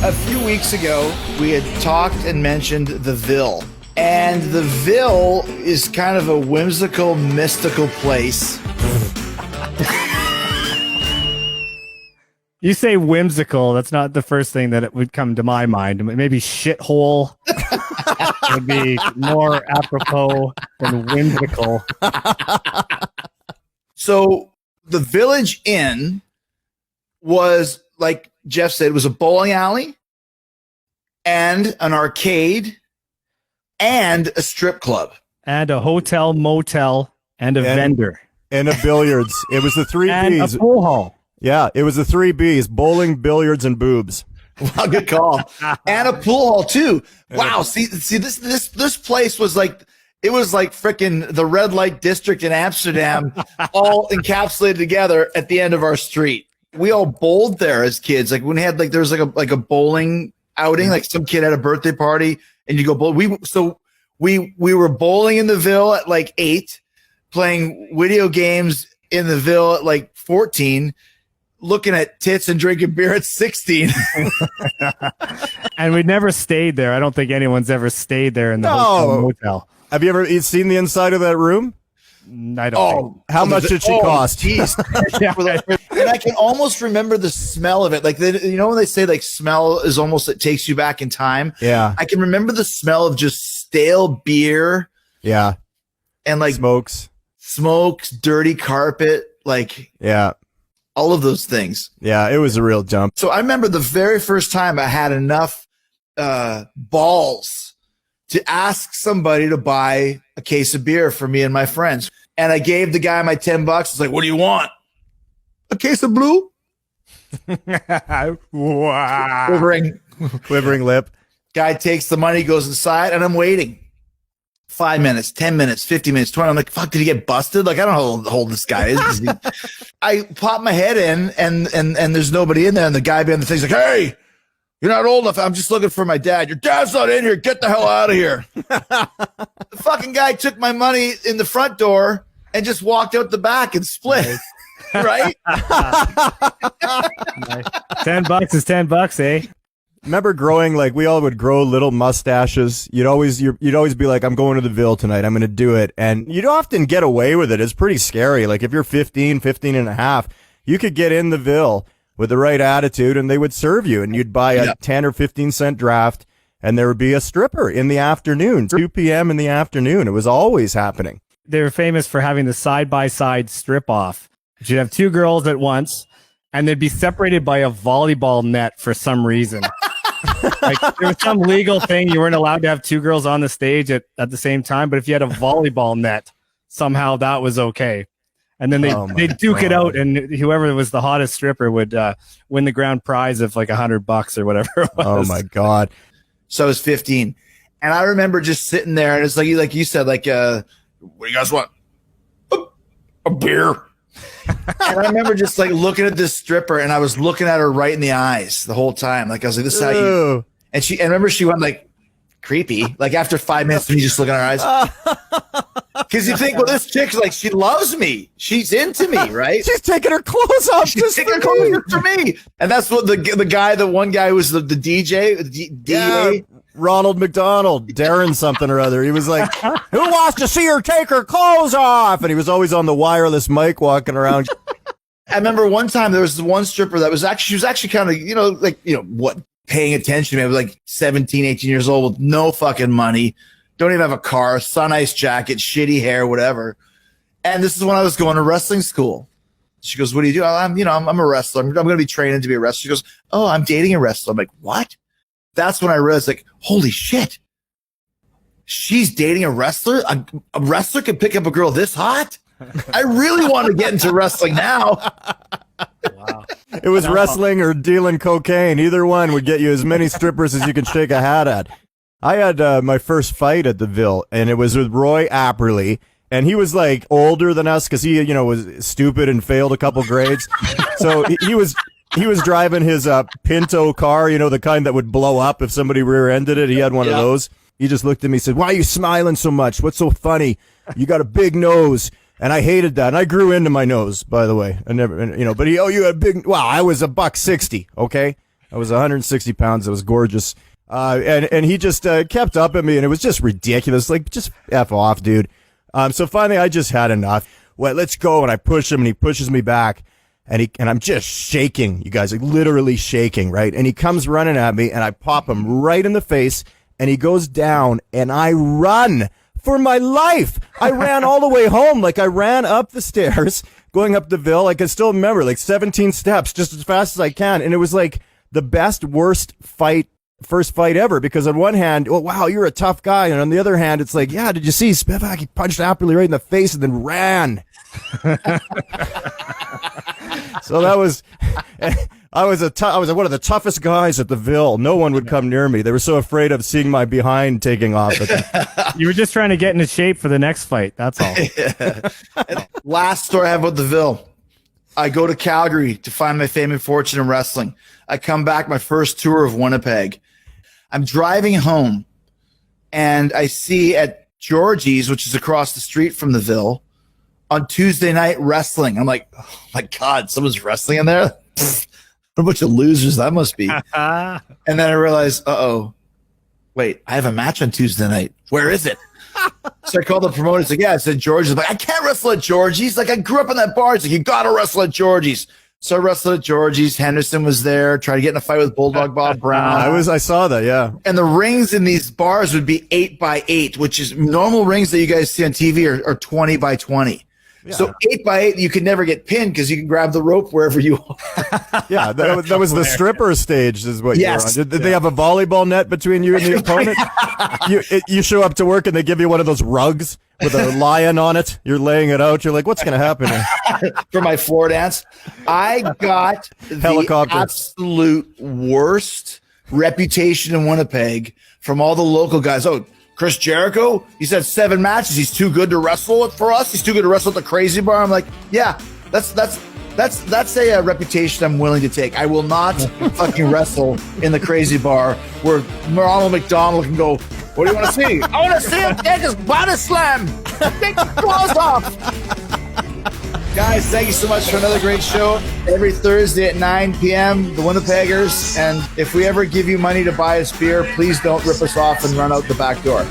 A few weeks ago, we had talked and mentioned the Ville. And the Ville is kind of a whimsical, mystical place. You say whimsical, that's not the first thing that it would come to my mind. Maybe shithole would be more apropos than whimsical. So the Village Inn was, like Jeff said, it was a bowling alley and an arcade and a strip club. And a hotel, motel, and a vendor. And a billiards. It was the three and Bs. A pool hall. Yeah, it was the three Bs: bowling, billiards, and boobs. Wow, good call. And a pool hall too. Wow. See, this place was like, it was like freaking the red light district in Amsterdam, all encapsulated together at the end of our street. We all bowled there as kids. Like when we had there was like a bowling outing, like some kid had a birthday party and you go bowl. We were bowling in the Ville at like 8, playing video games in the Ville at like 14. Looking at tits and drinking beer at 16. And we never stayed there. I don't think anyone's ever stayed there in the hotel motel. Have you ever seen the inside of that room? I don't think. How much did she cost? Geez. And I can almost remember the smell of it. Like, you know when they say like smell is almost, it takes you back in time? Yeah. I can remember the smell of just stale beer. Yeah. And like smokes, dirty carpet. Like, yeah. All of those things. Yeah, it was a real jump. So I remember the very first time I had enough balls to ask somebody to buy a case of beer for me and my friends. And I gave the guy my $10. It's like, what do you want? A case of blue? Wow. Quivering lip. Guy takes the money, goes inside, and I'm waiting. 5 minutes, 10 minutes, 50 minutes, 20. I'm like, fuck, did he get busted? Like, I don't know how old this guy is. I pop my head in and there's nobody in there. And the guy behind the thing's like, hey, you're not old enough. I'm just looking for my dad. Your dad's not in here. Get the hell out of here. The fucking guy took my money in the front door and just walked out the back and split. Nice. Right? Nice. $10 is $10, eh? Remember growing, like we all would grow little mustaches. You'd always be like, I'm going to the Ville tonight. I'm going to do it. And you'd often get away with it. It's pretty scary. Like if you're 15 and a half, you could get in the Ville with the right attitude and they would serve you and you'd buy a 10 or 15 cent draft and there would be a stripper in the afternoon, 2 p.m. in the afternoon. It was always happening. They were famous for having the side-by-side strip off. You'd have two girls at once and they'd be separated by a volleyball net for some reason. Like there was some legal thing you weren't allowed to have two girls on the stage at the same time, but if you had a volleyball net, somehow that was okay. And then they'd duke it out, and whoever was the hottest stripper would win the grand prize of like $100 or whatever it was. Oh my God. So I was 15. And I remember just sitting there and it's like you said, like, what do you guys want? A beer. And I remember just like looking at this stripper and I was looking at her right in the eyes the whole time. Like I was like, this is how you, and I remember she went like creepy. Like after 5 minutes of me just looking at her eyes. Cause you think, well, this chick's like, she loves me. She's into me, right? She's taking her clothes off. She's taking her clothes off for me. And that's what the one guy who was the DJ, DA. Ronald McDonald, Darren something or other. He was like, who wants to see her take her clothes off? And he was always on the wireless mic walking around. I remember one time there was one stripper that she was actually kind of, paying attention to me. I was like 17, 18 years old with no fucking money. Don't even have a car, sun ice jacket, shitty hair, whatever. And this is when I was going to wrestling school. She goes, what do you do? I'm a wrestler. I'm going to be training to be a wrestler. She goes, oh, I'm dating a wrestler. I'm like, what? That's when I realized, like, holy shit, she's dating a wrestler? A wrestler can pick up a girl this hot? I really want to get into wrestling now. Wow. It was wrestling or dealing cocaine. Either one would get you as many strippers as you can shake a hat at. I had my first fight at the Ville, and it was with Roy Apperly. And he was like older than us because he, was stupid and failed a couple grades. So he was driving his Pinto car, the kind that would blow up if somebody rear-ended it. He had one of those. He just looked at me and said, why are you smiling so much? What's so funny? You got a big nose. And I hated that. And I grew into my nose, by the way. I never, but you had big, I was $160, okay? I was 160 pounds. It was gorgeous. And he just kept up at me, and it was just ridiculous. Like, just F off, dude. So finally, I just had enough. Well, let's go. And I push him, and he pushes me back. And I'm just shaking, you guys, like literally shaking, right? And he comes running at me, and I pop him right in the face, and he goes down, and I run for my life. I ran all the way home. Like, I ran up the stairs, going up the Ville. I can still remember, like 17 steps, just as fast as I can. And it was like the first fight ever, because on one hand, oh, wow, you're a tough guy. And on the other hand, it's like, yeah, did you see Spivak? He punched Apperly right in the face and then ran. So that was, I was one of the toughest guys at the Ville. No one would come near me. They were so afraid of seeing my behind taking off. You were just trying to get into shape for the next fight. That's all. Last story I have about the Ville. I go to Calgary to find my fame and fortune in wrestling. I come back my first tour of Winnipeg. I'm driving home, and I see at Georgie's, which is across the street from the Ville, on Tuesday night wrestling. I'm like, oh my God, someone's wrestling in there? What a bunch of losers that must be. And then I realized, wait, I have a match on Tuesday night. Where is it? So I called the promoter. It's like, yeah, I said Georgie's. I'm like, I can't wrestle at Georgie's. Like, I grew up in that bar. It's like, you got to wrestle at Georgie's. So I wrestled at Georgie's. Henderson was there, trying to get in a fight with Bulldog Bob Brown. I saw that, yeah. And the rings in these bars would be 8x8, which is normal rings that you guys see on TV are 20x20. Yeah. So 8x8, you could never get pinned because you can grab the rope wherever you are. Yeah, that was the stripper stage, is what you were on. Did they have a volleyball net between you and the opponent? You show up to work and they give you one of those rugs with a lion on it. You're laying it out. You're like, what's going to happen here? For my floor dance, I got the absolute worst reputation in Winnipeg from all the local guys. Oh, Chris Jericho, he's had 7 matches. He's too good to wrestle for us. He's too good to wrestle at the Crazy Bar. I'm like, yeah, that's a reputation I'm willing to take. I will not fucking wrestle in the Crazy Bar where Ronald McDonald can go, what do you want to see? I want to see him take his body slam. Take the clothes off. Guys, thank you so much for another great show. Every Thursday at 9 p.m., the Winnipeggers. And if we ever give you money to buy us beer, please don't rip us off and run out the back door.